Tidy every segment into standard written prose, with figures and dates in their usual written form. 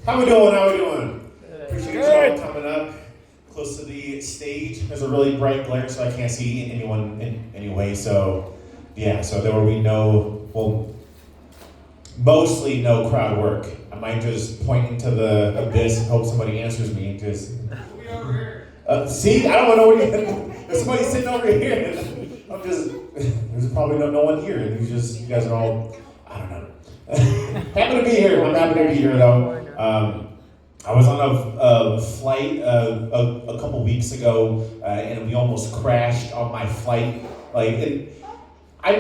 How we doing? How we doing? Appreciate y'all coming up close to the stage. There's a really bright glare, so I can't see anyone in any way. So, yeah. So there will be mostly no crowd work. I might just point into the abyss and hope somebody answers me. Because we over here. See, I don't know where there's somebody sitting over here. There's probably no one here. And you guys are all, I don't know. Happy to be here. I'm happy to be here though. I was on a flight a couple weeks ago, and we almost crashed on my flight. I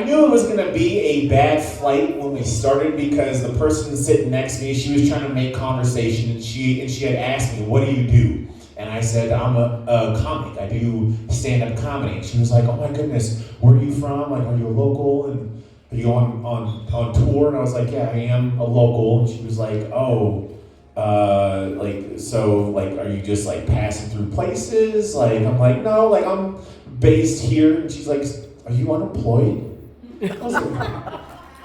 knew it was going to be a bad flight when we started because the person sitting next to me, she was trying to make conversation, and she had asked me, "What do you do?" And I said, "I'm a comic. I do stand-up comedy." And she was like, "Oh my goodness, where are you from? Like, are you a local? And are you on tour?" And I was like, "Yeah, I am a local." And she was like, "Oh, are you just like passing through places?" Like, I'm like, "No, like I'm based here." And she's like, "Are you unemployed?" I was like,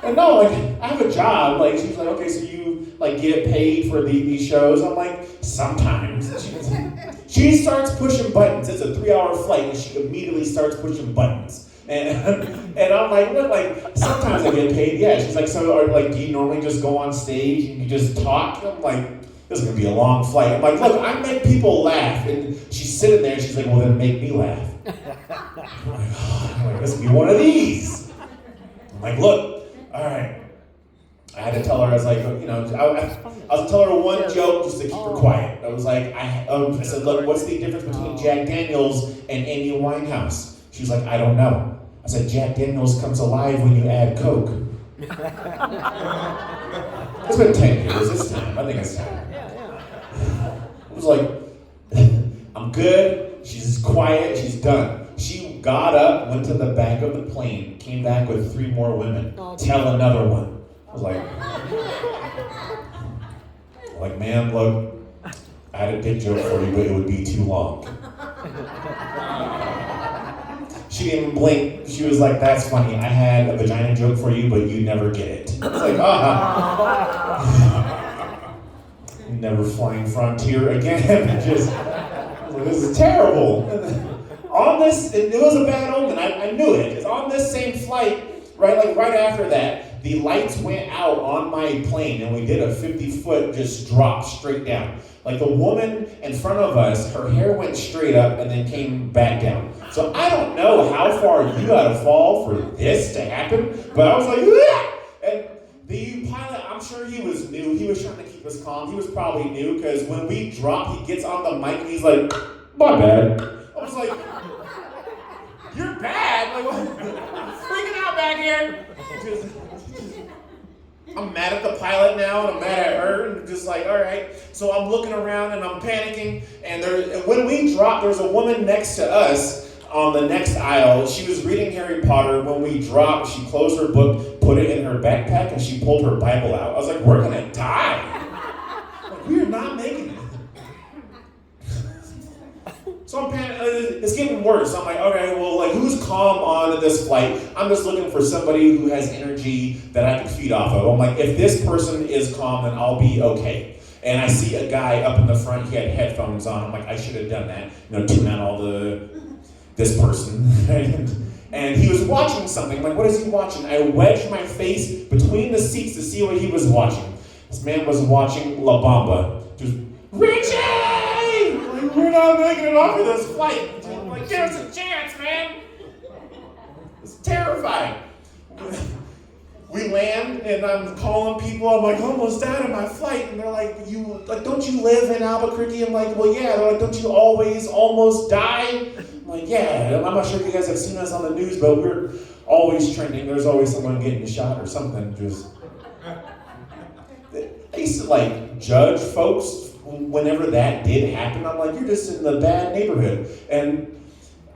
and no, like I have a job. Like, she's like, "Okay, so you like get paid for these shows?" I'm like, "Sometimes." She starts pushing buttons. It's a 3-hour flight, and she immediately starts pushing buttons. And I'm like, "Look, like sometimes I get paid." Yeah. She's like, "So, do you normally just go on stage and you just talk?" I'm like, "This is gonna be a long flight." I'm like, "Look, I make people laugh." And she's sitting there, and she's like, "Well, then make me laugh." I'm like, "This will be one of these." I'm like, "Look, all right." I had to tell her, I was like, I was tell her one joke just to keep her quiet. I was like, I said, "Look, what's the difference between Jack Daniels and Amy Winehouse?" She was like, "I don't know." I said, "Jack Daniels comes alive when you add Coke." It's been 10 years, it's time. I think it's time. I was like, "I'm good." She's quiet, she's done. She got up, went to the back of the plane, came back with 3 more women. Tell another one. I was like, "Ma'am, look, I had a dick joke for you, but it would be too long." She didn't even blink. She was like, "That's funny. I had a vagina joke for you, but you never get it." I was like, Never flying frontier again. This is terrible. It was a bad omen. I knew it. It's on this same flight, right after that, the lights went out on my plane, and we did a 50-foot just drop straight down. Like, the woman in front of us, her hair went straight up and then came back down. So I don't know how far you gotta fall for this to happen, but I was like, "Ah!" And the pilot, I'm sure he was new. He was trying to keep us calm. He was probably new, because when we drop, he gets on the mic and he's like, "My bad." I was like, "You're bad? Like, what? Freaking out back here." I'm mad at the pilot now, and I'm mad at her, and just like, all right. So I'm looking around, and I'm panicking, and when we dropped, there was a woman next to us on the next aisle. She was reading Harry Potter. When we dropped, she closed her book, put it in her backpack, and she pulled her Bible out. I was like, "We're gonna die. Like, we are not making it." So I'm panicking. It's getting worse. I'm like, okay, well, like, who's calm on this flight? I'm just looking for somebody who has energy that I can feed off of. I'm like, if this person is calm, then I'll be okay. And I see a guy up in the front. He had headphones on. I'm like, I should have done that. Tune out this person. And he was watching something. I'm like, what is he watching? I wedged my face between the seats to see what he was watching. This man was watching La Bamba. Just, "Richie! We're not making it off of this flight." I'm like, "Give us a chance, man." It's terrifying. We land, and I'm calling people. I'm like, "Almost died on my flight." And they're like, "Don't you live in Albuquerque?" I'm like, "Well, yeah." They're like, "Don't you always almost die?" I'm like, "Yeah." I'm not sure if you guys have seen us on the news, but we're always trending. There's always someone getting shot or something. I used to judge folks whenever that did happen. I'm like, "You're just in the bad neighborhood." And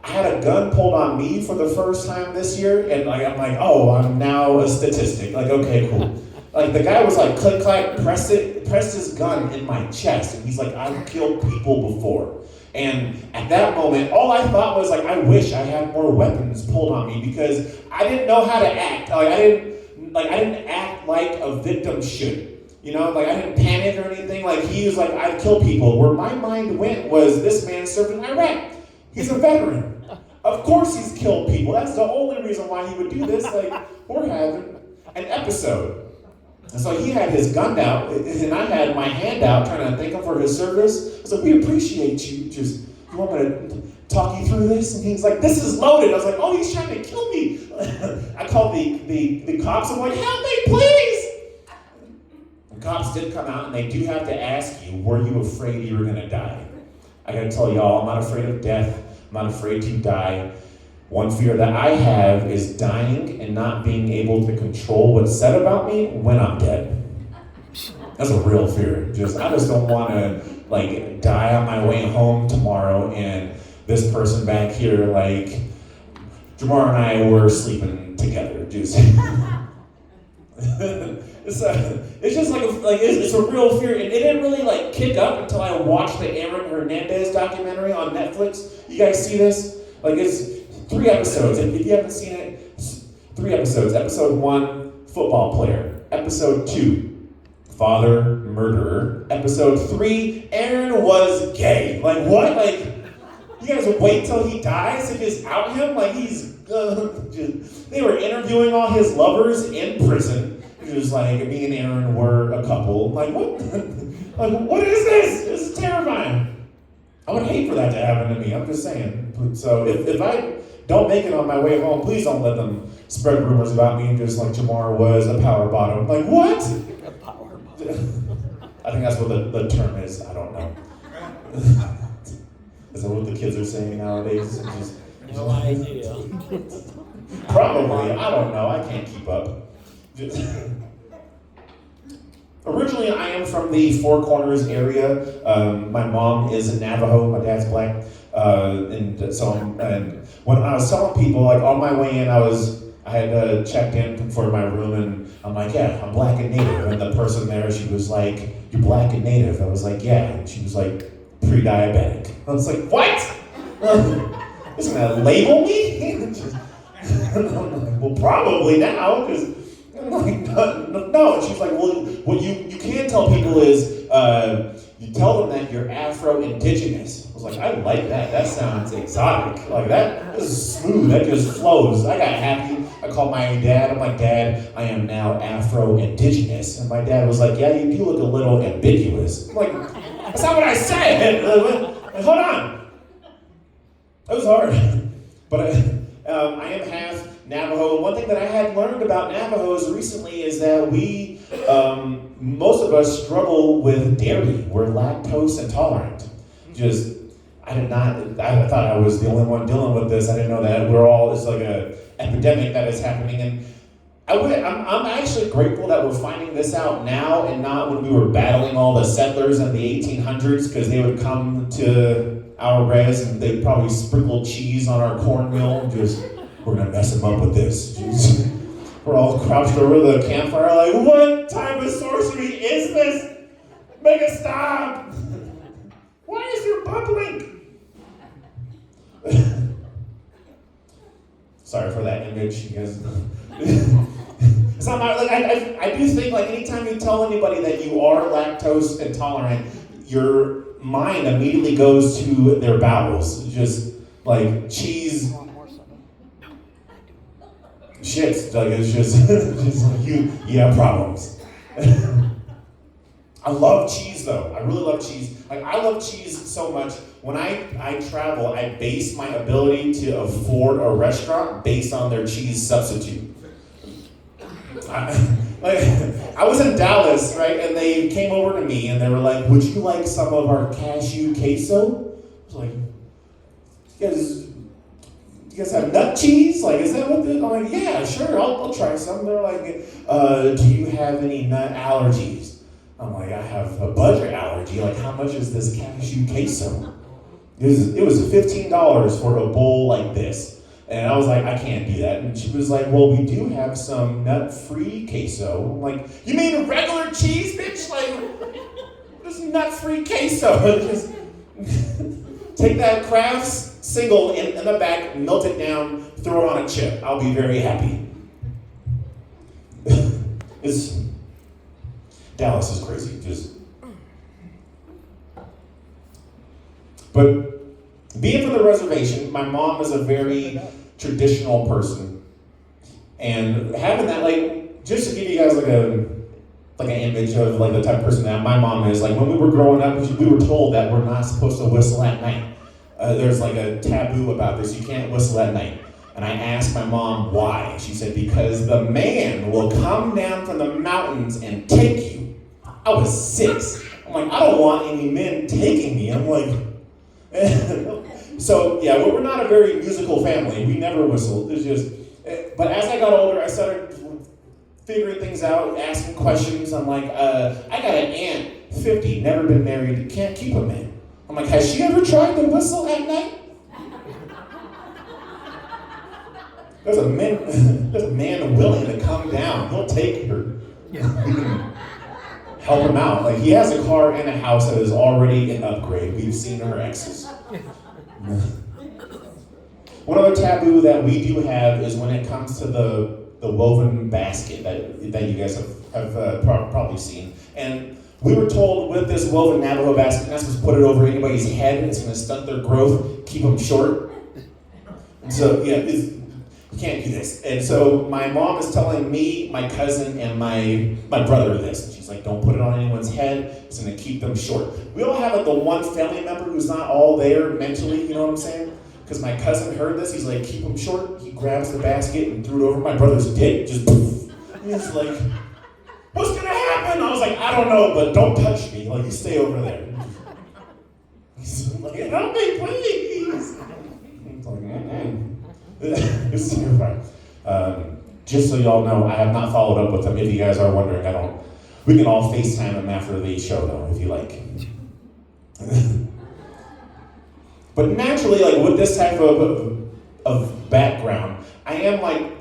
I had a gun pulled on me for the first time this year, and I'm like, "Oh, I'm now a statistic." Like, okay, cool. Like, the guy was like, click, clack, pressed his gun in my chest, and he's like, "I've killed people before." And at that moment, all I thought was, like, I wish I had more weapons pulled on me, because I didn't know how to act. I didn't act like a victim should. You know, like I didn't panic or anything. Like he was like, I'd kill people. Where my mind went was, this man served in Iraq. He's a veteran. Of course he's killed people. That's the only reason why he would do this. Like, we're having an episode. And so he had his gun out, and I had my hand out trying to thank him for his service. I said, we appreciate you. Just, you want me to talk you through this? And he's like, this is loaded. I was like, oh, he's trying to kill me. I called the cops. I'm like, help me, please. The cops did come out, and they do have to ask you, were you afraid you were going to die? I got to tell y'all, I'm not afraid of death. I'm not afraid to die. One fear that I have is dying and not being able to control what's said about me when I'm dead. That's a real fear. I just don't want to like die on my way home tomorrow and this person back here, like, Jamar and I were sleeping together. Just it's just like it's a real fear, and it didn't really like kick up until I watched the Aaron Hernandez documentary on Netflix. You guys see this? Like, it's 3 episodes. If you haven't seen it, it's 3 episodes. Episode 1, football player. Episode 2, father murderer. Episode 3, Aaron was gay. Like, what? Like, you guys wait till he dies to just out him? Like, he's they were interviewing all his lovers in prison. It was like, me and Aaron were a couple. Like, what? Like, what is this? This is terrifying. I would hate for that to happen to me. I'm just saying. So if I don't make it on my way home, please don't let them spread rumors about me just like Jamar was a power bottom. Like, what? A power bottom. I think that's what the term is. I don't know. Is that what the kids are saying nowadays? No idea. Probably. I don't know. I can't keep up. Originally, I am from the Four Corners area. My mom is a Navajo. My dad's black. And when I was telling people, like on my way in, I had checked in for my room, and I'm like, yeah, I'm black and native. And the person there, she was like, you're black and native. I was like, yeah. And she was like, pre-diabetic. I was like, what? Is gonna label me? Well, probably now, because I'm like, no. And she's like, well, what you can tell people is, you tell them that you're Afro-Indigenous. I was like, I like that. That sounds exotic. Like, that is smooth. That just flows. I got happy. I called my dad. I'm like, Dad, I am now Afro-Indigenous. And my dad was like, yeah, you do look a little ambiguous. I'm like, that's not what I said. Hold on. That was hard. But I am half Navajo. One thing that I had learned about Navajos recently is that we, most of us struggle with dairy. We're lactose intolerant. I thought I was the only one dealing with this. I didn't know that it's like a epidemic that is happening. And I'm actually grateful that we're finding this out now and not when we were battling all the settlers in the 1800s, because they would come to our res and they'd probably sprinkle cheese on our cornmeal and we're gonna mess them up with this. Jeez. We're all crouched over the campfire like, what type of sorcery is this? Make it stop! Why is there bubbling? Sorry for that image, you guys. It's not my, like, I do think, like, anytime you tell anybody that you are lactose intolerant, your mind immediately goes to their bowels. Just like cheese. Shit, like it's just like you have problems. I love cheese though. I really love cheese. Like, I love cheese so much. When I travel, I base my ability to afford a restaurant based on their cheese substitute. I was in Dallas, right, and they came over to me and they were like, would you like some of our cashew queso? I was like, you guys have nut cheese? Like, is that what I'm like, yeah, sure, I'll try some. They're like, do you have any nut allergies? I'm like, I have a budget allergy. Like, how much is this cashew queso? It was $15 for a bowl like this. And I was like, I can't do that. And she was like, well, we do have some nut-free queso. I'm like, you mean regular cheese, bitch? Like, this is nut-free queso. Just take that Kraft's single in the back, melt it down, throw it on a chip. I'll be very happy. Dallas is crazy. But being from the reservation, my mom is a very traditional person. And having that, like, just to give you guys like an image of like the type of person that my mom is, like when we were growing up, we were told that we're not supposed to whistle at night. There's like a taboo about this. You can't whistle at night. And I asked my mom why. She said, because the man will come down from the mountains and take you. I was 6. I'm like, I don't want any men taking me. I'm like, so yeah, we're not a very musical family. We never whistled. It's just, but as I got older, I started figuring things out, asking questions. I'm like, I got an aunt, 50, never been married, can't keep a man. I'm like, has she ever tried to whistle at night? There's a man willing to come down. He'll take her. Help him out. Like, he has a car and a house that is already an upgrade. We've seen her exes. One other taboo that we do have is when it comes to the woven basket that you guys have probably seen. And we were told with this woven Navajo basket, not supposed to put it over anybody's head. It's going to stunt their growth, keep them short. And so, yeah, you can't do this. And so my mom is telling me, my cousin, and my brother this. And she's like, don't put it on anyone's head. It's going to keep them short. We all have like the one family member who's not all there mentally, you know what I'm saying? Because my cousin heard this. He's like, keep them short. He grabs the basket and threw it over my brother's dick. Just poof. And he's like, what's going to happen? I was like, I don't know, but don't touch me. Like, you stay over there. He's like, help me, please. I'm like, it's terrifying. Just so y'all know, I have not followed up with him. If you guys are wondering, we can all FaceTime him after the show, though, if you like. But naturally, like with this type of background, I am like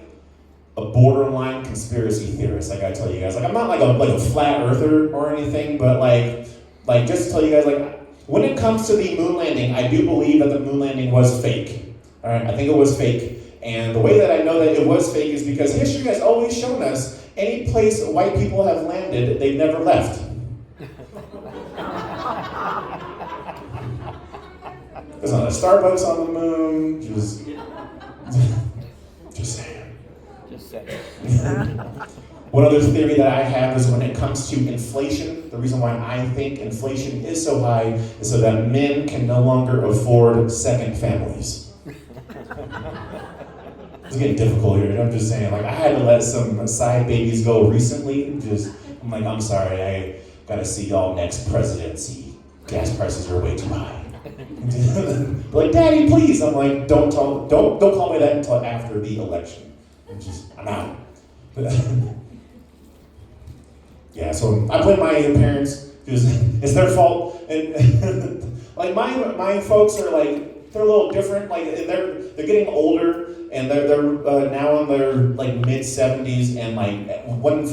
a borderline conspiracy theorist. I gotta tell you guys, like I'm not like a flat earther or anything, but like just to tell you guys, like when it comes to the moon landing, I do believe that the moon landing was fake. All right, I think it was fake. And the way that I know that it was fake is because history has always shown us any place white people have landed, they've never left. There's not a Starbucks on the moon, just saying. Just saying. One other theory that I have is when it comes to inflation, the reason why I think inflation is so high is so that men can no longer afford second families. It's getting difficult here. I'm just saying, like I had to let some side babies go recently. I'm like, I'm sorry, I gotta see y'all next presidency. Gas prices are way too high. Like, Daddy, please. I'm like, don't call me that until after the election. I'm out. Yeah, so I blame my parents. It's their fault. And like my folks are like, they're a little different. Like they're getting older, and they're now in their like mid-70s. And like when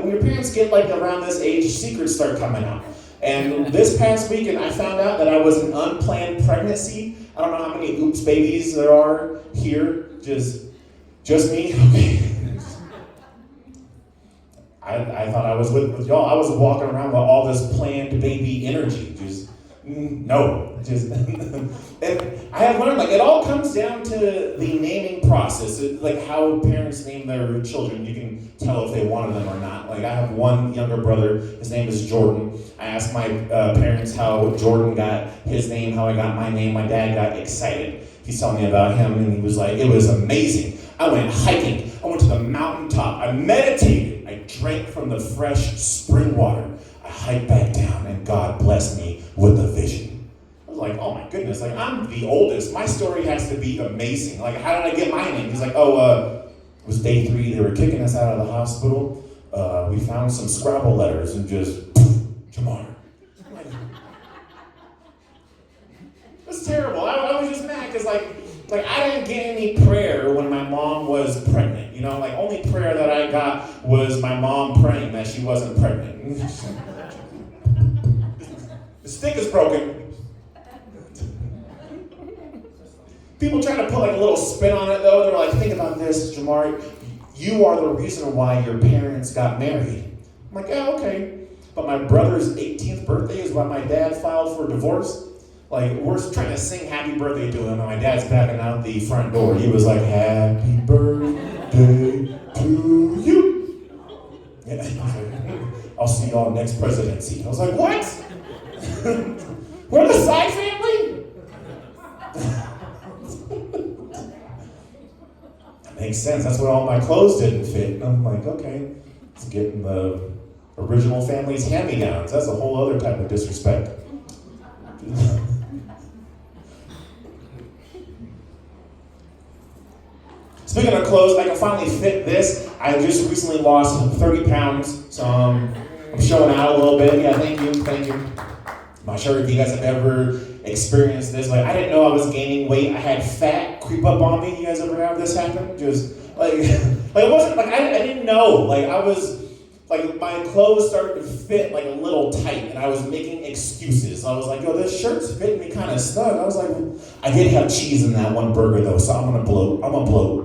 your parents get like around this age, secrets start coming out. And this past weekend, I found out that I was an unplanned pregnancy. I don't know how many oops babies there are here. Just me? Okay. I thought I was with y'all. I was walking around with all this planned baby energy. No. And I have learned, like, it all comes down to the naming process. Like how parents name their children. You can tell if they wanted them or not. Like I have one younger brother. His name is Jordan. I asked my parents how Jordan got his name, how I got my name. My dad got excited. He's telling me about him, and he was like, it was amazing. I went hiking. I went to the mountaintop. I meditated. I drank from the fresh spring water. I hiked back down, and God blessed me with a vision. I was like, oh my goodness, like I'm the oldest. My story has to be amazing. Like, how did I get my name? He's like, it was day 3. They were kicking us out of the hospital. We found some Scrabble letters and just, Jamar. It's terrible. I was just mad because like I didn't get any prayer when my mom was pregnant. You know, like only prayer that I got was my mom praying that she wasn't pregnant. The stick is broken. People try to put like a little spin on it though. They're like, think about this, Jamar. You are the reason why your parents got married. I'm like, yeah, okay. But my brother's 18th birthday is when my dad filed for divorce. Like, we're trying to sing happy birthday to him, and my dad's backing out the front door. He was like, happy birthday to you. Yeah, he was like, I'll see y'all next presidency. I was like, what? We're the side family? That makes sense. That's why all my clothes didn't fit. And I'm like, okay, it's getting the original family's hand-me-downs. That's a whole other type of disrespect. Speaking of clothes, I can finally fit this. I just recently lost 30 pounds, so I'm showing out a little bit. Yeah, thank you. I'm not sure if you guys have ever experienced this. Like, I didn't know I was gaining weight. I had fat creep up on me. You guys ever have this happen? Just like it wasn't like I didn't know. Like, I was like, my clothes started to fit like a little tight, and I was making excuses. I was like, yo, this shirt's fitting me kind of snug. I was like, I did have cheese in that one burger though, so I'm gonna bloat.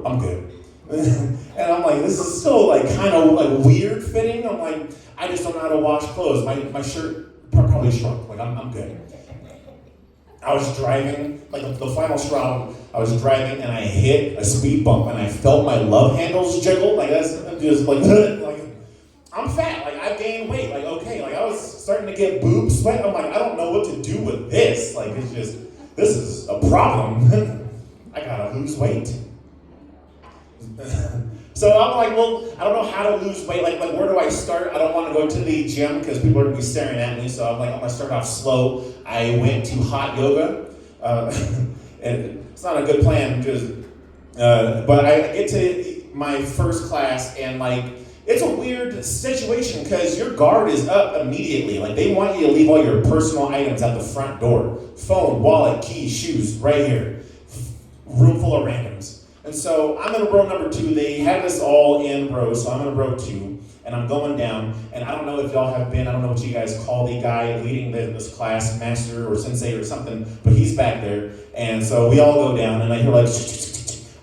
I'm good. And I'm like, this is still like kind of like weird fitting. I'm like, I just don't know how to wash clothes. My shirt probably shrunk. Like, I'm good. I was driving, like the final straw, I was driving and I hit a speed bump and I felt my love handles jiggle. Like, that's just like, I'm fat, like I've gained weight, like okay, like I was starting to get boob sweat. I'm like, I don't know what to do with this. Like, it's just, this is a problem. I gotta lose weight. So I'm like, well, I don't know how to lose weight. Like where do I start? I don't want to go to the gym because people are gonna be staring at me. So I'm like, I'm gonna start off slow. I went to hot yoga, and it's not a good plan because, but I get to my first class and like, it's a weird situation because your guard is up immediately. Like, they want you to leave all your personal items at the front door. Phone, wallet, keys, shoes, right here. Room full of randoms. And so I'm in row number 2. They have us all in rows, so I'm in row 2. And I'm going down. And I don't know if y'all have been, I don't know what you guys call the guy leading this class, master or sensei or something, but he's back there. And so we all go down, and I hear like,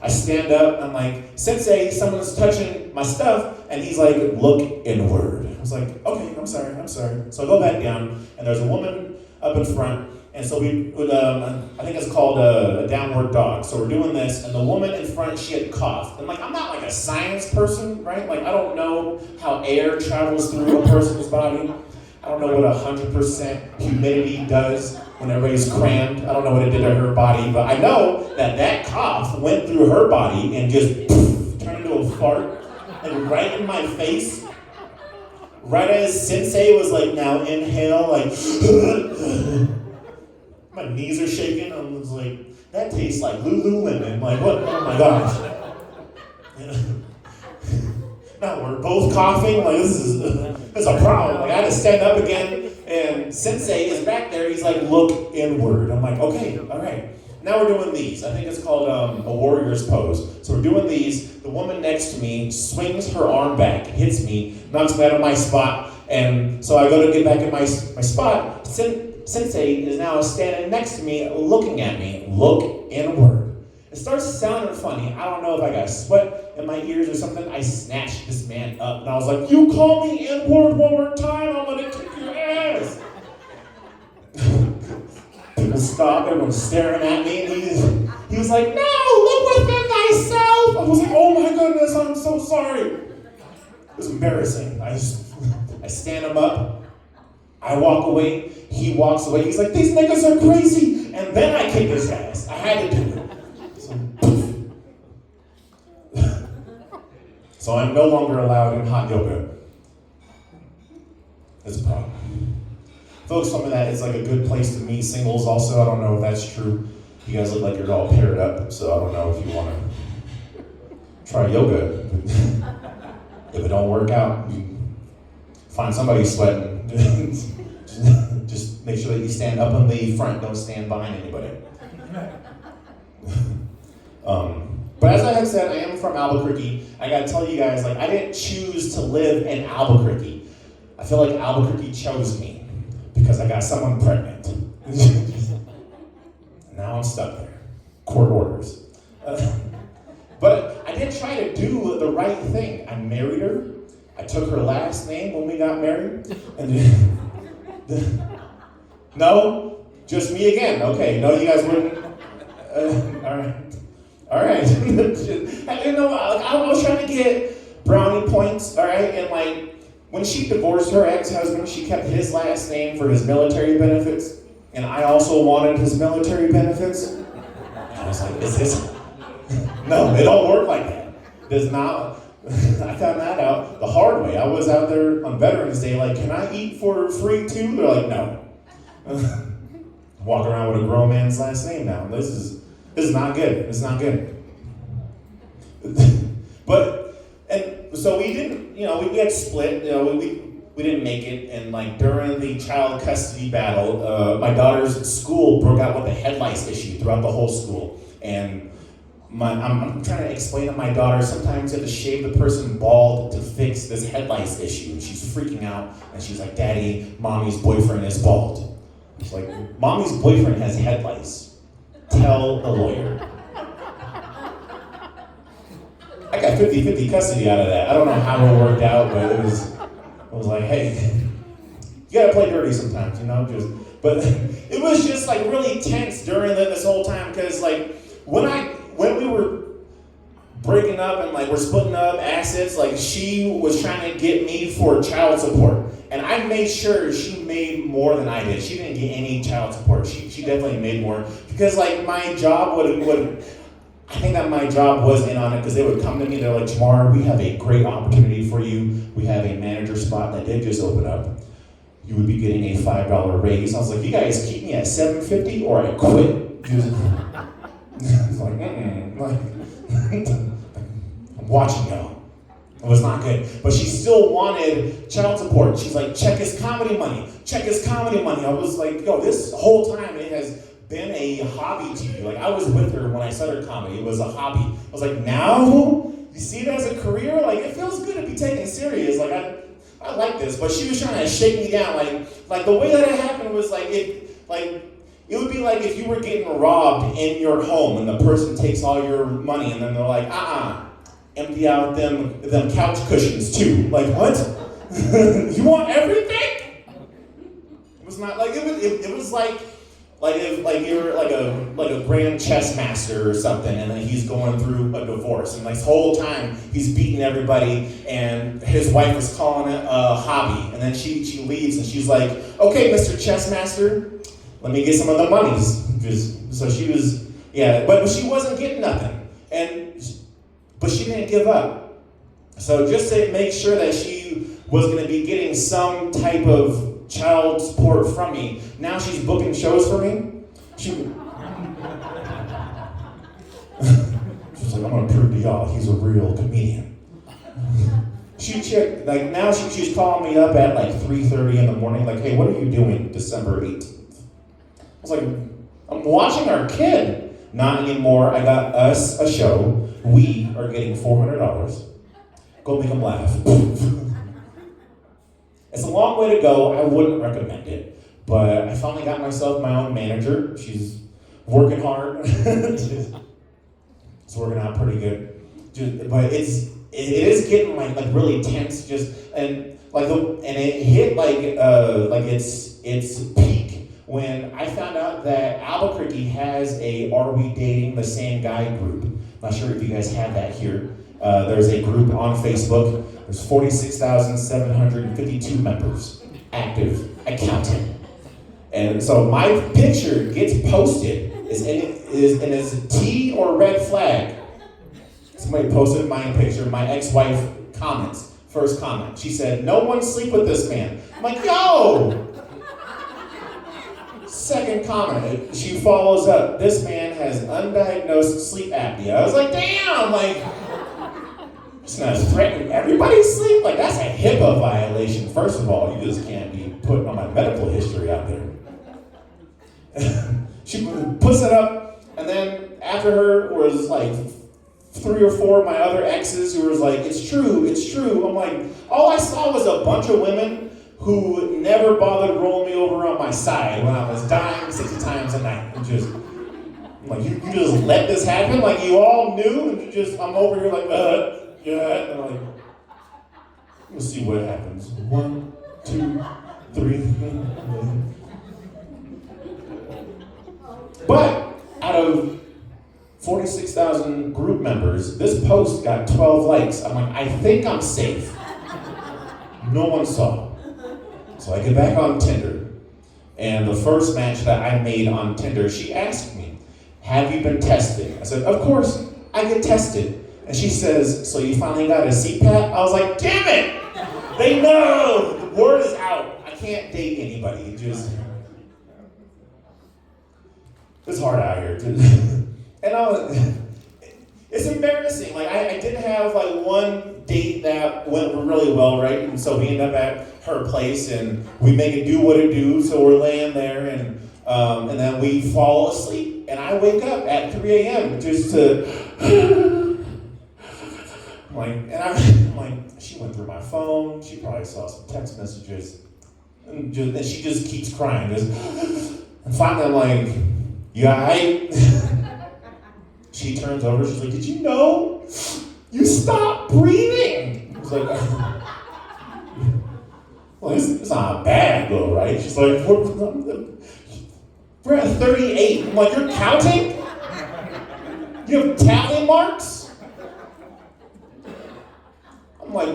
I stand up, I'm like, sensei, someone's touching my stuff, and he's like, look inward. I was like, okay, I'm sorry. So I go back down, and there's a woman up in front, and so we would, I think it's called a downward dog. So we're doing this, and the woman in front, she had coughed. And like, I'm not like a science person, right? Like, I don't know how air travels through a person's body. I don't know what 100% humidity does when everybody's crammed. I don't know what it did to her body, but I know that cough went through her body and just turned into a fart, and right in my face. Right as sensei was like, now inhale, like, my knees are shaking. I was like, that tastes like Lululemon. Like, what? Oh my gosh. Now we're both coughing. Like, this is a problem. Like, I had to stand up again, and sensei is back there. He's like, look inward. I'm like, okay, all right. Now we're doing these. I think it's called a warrior's pose. So we're doing these. The woman next to me swings her arm back, hits me, knocks me out of my spot, and so I go to get back in my spot. Sensei is now standing next to me, looking at me. Look inward. It starts sounding funny. I don't know if I got sweat in my ears or something. I snatched this man up, and I was like, you call me inward one more time, I'm gonna kick your ass. People stop, everyone's staring at me, and he was like, no, look within thyself. I was like, oh my goodness, I'm so sorry. It was embarrassing. I stand him up, I walk away, he walks away, he's like, these niggas are crazy, and then I kick his ass. I had to do it. So I'm no longer allowed in hot yoga. It's a problem. Folks, some of that is like a good place to meet singles also. I don't know if that's true. You guys look like you're all paired up, so I don't know if you want to try yoga. If it don't work out, you find somebody sweating. Just make sure that you stand up in the front, don't stand behind anybody. But as I have said, I am from Albuquerque. I gotta tell you guys, like, I didn't choose to live in Albuquerque. I feel like Albuquerque chose me because I got someone pregnant. Now I'm stuck there. Court orders. But I did try to do the right thing. I married her, I took her last name when we got married. And no? Just me again. Okay, no, you guys wouldn't. All right. You know, I was trying to get brownie points, all right? And like, when she divorced her ex-husband, she kept his last name for his military benefits. And I also wanted his military benefits. And I was like, is this? No, it don't work like that. It does not. I found that out the hard way. I was out there on Veterans Day, like, can I eat for free too? They're like, no. Walk around with a grown man's last name now. This is not good. It's not good. So we didn't, you know, we had split. You know, we didn't make it. And like during the child custody battle, my daughter's school broke out with a head lice issue throughout the whole school. And I'm trying to explain to my daughter, sometimes you have to shave the person bald to fix this head lice issue. And she's freaking out. And she's like, Daddy, Mommy's boyfriend is bald. It's like, Mommy's boyfriend has head lice. Tell the lawyer. I got 50-50 custody out of that. I don't know how it worked out, but it was like, hey, you gotta play dirty sometimes, you know? But it was just like really tense during this whole time, because like when we were breaking up and like we're splitting up assets, like she was trying to get me for child support. And I made sure she made more than I did. She didn't get any child support. She definitely made more, because like my job would I think that my job was in on it, because they would come to me, they're like, Jamar, we have a great opportunity for you. We have a manager spot that did just open up. You would be getting a $5 raise. I was like, you guys keep me at $7.50 or I quit. It's like, I'm watching y'all. It was not good. But she still wanted child support. She's like, check his comedy money. Check his comedy money. I was like, yo, this whole time it has been a hobby to you. Like, I was with her when I started comedy. It was a hobby. I was like, now you see it as a career? Like, it feels good to be taken serious. Like, I like this. But she was trying to shake me down. Like the way that it happened was like, it would be like if you were getting robbed in your home and the person takes all your money and then they're like, empty out them couch cushions too. Like, what? You want everything? It was not like, it was like if you're like a grand chess master or something, and then he's going through a divorce, and like this whole time he's beating everybody, and his wife is calling it a hobby, and then she leaves, and she's like, okay, Mr. Chess Master, let me get some of the monies. So she was, but she wasn't getting nothing, but she didn't give up. So just to make sure that she was going to be getting some type of child support from me, now she's booking shows for me. She's like, I'm going to prove to y'all he's a real comedian. She's calling me up at like 3:30 in the morning, like, hey, what are you doing December 18th? I was like, I'm watching our kid. Not anymore. I got us a show. We are getting $400. Go make them laugh. It's a long way to go. I wouldn't recommend it. But I finally got myself my own manager. She's working hard. It's working out pretty good. But it is getting like really tense. And it hit like its peak when I found out that Albuquerque has a Are We Dating the Same Guy group. Not sure if you guys have that here. There's a group on Facebook. There's 46,752 members, active, accounting. And so my picture gets posted, and it's a T or red flag. Somebody posted my picture, my ex-wife comments, first comment. She said, no one sleep with this man. I'm like, yo! Second comment, she follows up, this man has undiagnosed sleep apnea. I was like, damn, like, it's not threatening everybody's sleep. Like, that's a HIPAA violation. First of all, you just can't be putting all my medical history out there. She puts it up, and then after her was like 3 or 4 of my other exes who was like, it's true. I'm like, all I saw was a bunch of women who never bothered rolling me over on my side when I was dying 60 times a night. I'm like, you just let this happen? Like, you all knew, and I'm over here like, yeah. And I'm like, We'll see what happens. 1, 2, 3. But out of 46,000 group members, this post got 12 likes. I'm like, I think I'm safe. No one saw. So I get back on Tinder. And the first match that I made on Tinder, she asked me, have you been tested? I said, of course, I get tested. And she says, so you finally got a CPAP? I was like, damn it! They know! The word is out. I can't date anybody. It's hard out here. And it's embarrassing. Like I did have like one date that went really well, right? And so we end up at her place and we make it do what it do. So we're laying there and then we fall asleep and I wake up at 3 a.m. just to I'm like, she went through my phone. She probably saw some text messages, and she just keeps crying. And finally, I'm like, you alright? She turns over. She's like, did you know you stopped breathing? I was like, well, it's not bad though, right? She's like, we're at 38. I'm like, you're counting? You have tally marks? I'm like,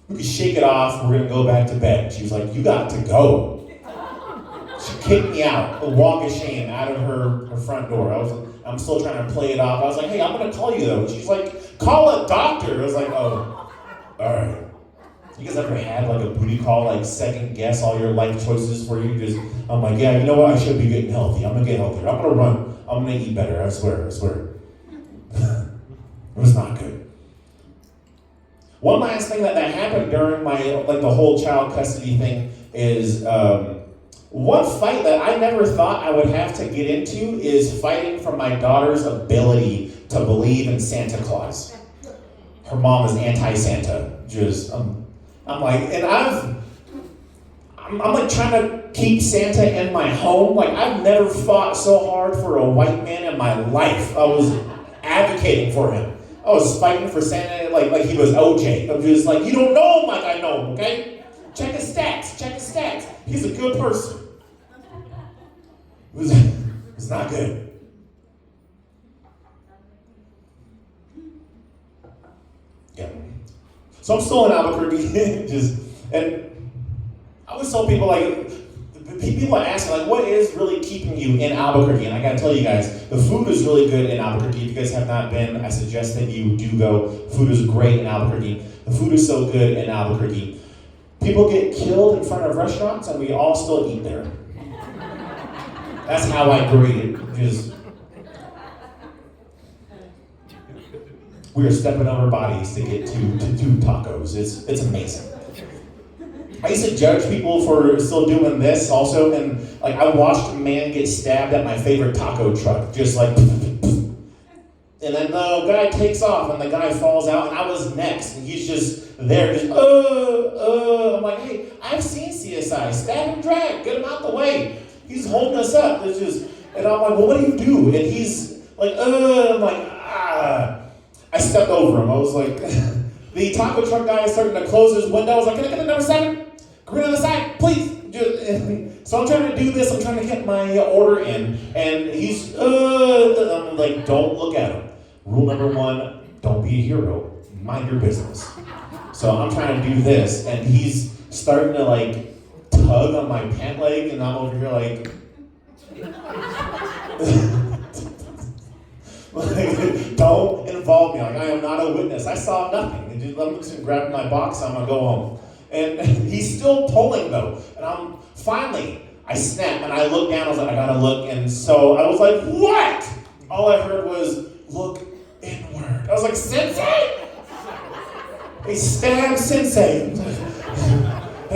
we can shake it off, we're gonna go back to bed. She was like, you got to go. She kicked me out, a walk of shame, out of her front door. I'm still trying to play it off. I was like, hey, I'm gonna call you though. She's like, call a doctor. I was like, oh, all right. You guys ever had like a booty call, like second guess all your life choices for you? I'm like, yeah, you know what? I should be getting healthy. I'm gonna get healthier. I'm gonna run. I'm gonna eat better. I swear. It was not good. One last thing that happened during my, the whole child custody thing is, one fight that I never thought I would have to get into is fighting for my daughter's ability to believe in Santa Claus. Her mom is anti-Santa. I'm like, and I'm like trying to keep Santa in my home. Like I've never fought so hard for a white man in my life. I was advocating for him. I was fighting for Santa like he was OJ. I'm just like, you don't know him like I know him, okay? Check his stats. He's a good person. It was not good. Yeah. So I'm still in Albuquerque, and I always tell people, like, people are asking, like, what is really keeping you in Albuquerque? And I gotta tell you guys, the food is really good in Albuquerque. If you guys have not been, I suggest that you do go. Food is great in Albuquerque. The food is so good in Albuquerque. People get killed in front of restaurants, and we all still eat there. That's how I grade it. We are stepping on our bodies to get to tacos. It's amazing. I used to judge people for still doing this also, and like I watched a man get stabbed at my favorite taco truck, just like, and then the guy takes off and the guy falls out, and I was next, and he's just there, I'm like, hey, I've seen CSI, stab and drag, get him out the way. He's holding us up. And I'm like, well, what do you do? And he's like, I'm like, I stepped over him. I was like, the taco truck guy is starting to close his window. I was like, can I get a number 7? Green on the side, please. So I'm trying to do this. I'm trying to get my order in. And he's, I'm like, don't look at him. Rule number 1, don't be a hero. Mind your business. So I'm trying to do this. And he's starting to like tug on my pant leg. And I'm over here like, don't involve me. Like, I am not a witness. I saw nothing. And I'm just grabbing my box. I'm going to go home. And he's still pulling though. And I snapped and I looked down. I was like, I gotta look. And so I was like, what? All I heard was, look inward. I was like, Sensei? He stabbed Sensei.